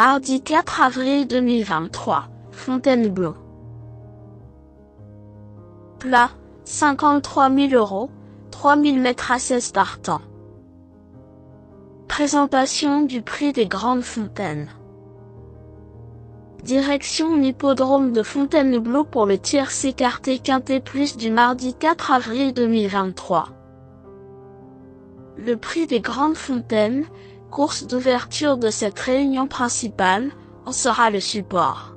Mardi 4 avril 2023, Fontainebleau. Plat, 53 000 €, 3000 mètres assesse partant. Présentation du prix des Grandes Fontaines. Direction l'hippodrome de Fontainebleau pour le tiercé quarté quintet plus du mardi 4 avril 2023. Le prix des Grandes Fontaines, course d'ouverture de cette réunion principale, en sera le support.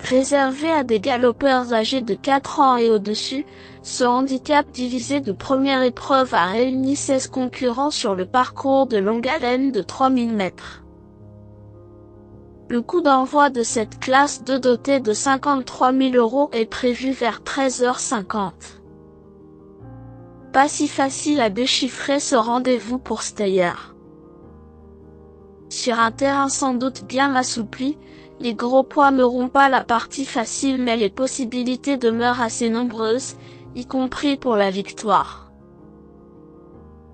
Réservé à des galopeurs âgés de 4 ans et au-dessus, ce handicap divisé de première épreuve a réuni 16 concurrents sur le parcours de longue haleine de 3000 mètres. Le coup d'envoi de cette classe 2 dotée de 53 000 € est prévu vers 13h50. Pas si facile à déchiffrer ce rendez-vous pour Steyer. Sur un terrain sans doute bien assoupli, les gros poids n'auront pas la partie facile mais les possibilités demeurent assez nombreuses, y compris pour la victoire.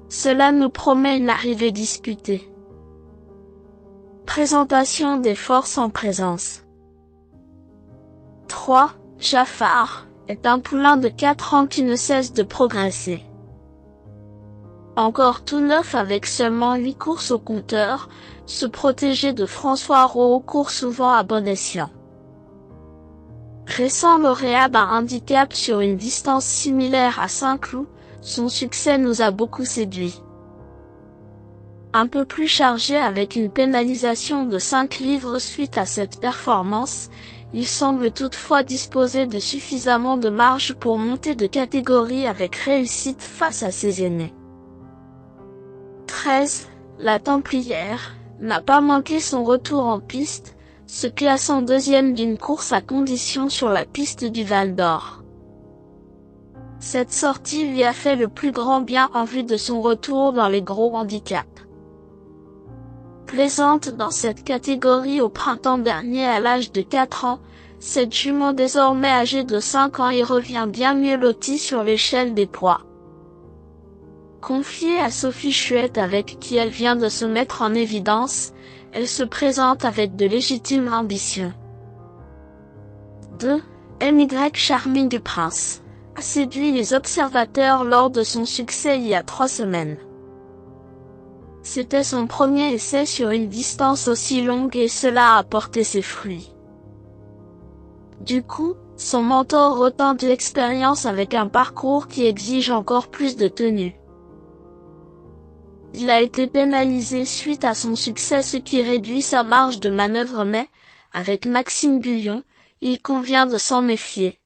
Cela nous promet une arrivée disputée. Présentation des forces en présence. 3. Jaffar est un poulain de 4 ans qui ne cesse de progresser. Encore tout neuf avec seulement 8 courses au compteur, ce protégé de François Rohaut court souvent à bon escient. Récent lauréat d'un handicap sur une distance similaire à Saint-Cloud, son succès nous a beaucoup séduit. Un peu plus chargé avec une pénalisation de 5 livres suite à cette performance, il semble toutefois disposer de suffisamment de marge pour monter de catégorie avec réussite face à ses aînés. 13. La Templière n'a pas manqué son retour en piste, se classant deuxième d'une course à condition sur la piste du Val d'Or. Cette sortie lui a fait le plus grand bien en vue de son retour dans les gros handicaps. Plaisante dans cette catégorie au printemps dernier à l'âge de 4 ans, cette jument désormais âgée de 5 ans y revient bien mieux lotie sur l'échelle des poids. Confiée à Sophie Chouette avec qui elle vient de se mettre en évidence, elle se présente avec de légitimes ambitions. 2. MY Charming du Prince a séduit les observateurs lors de son succès il y a 3 semaines. C'était son premier essai sur une distance aussi longue et cela a porté ses fruits. Du coup, son mentor retint de l'expérience avec un parcours qui exige encore plus de tenue. Il a été pénalisé suite à son succès ce qui réduit sa marge de manœuvre mais, avec Maxime Guyon, il convient de s'en méfier.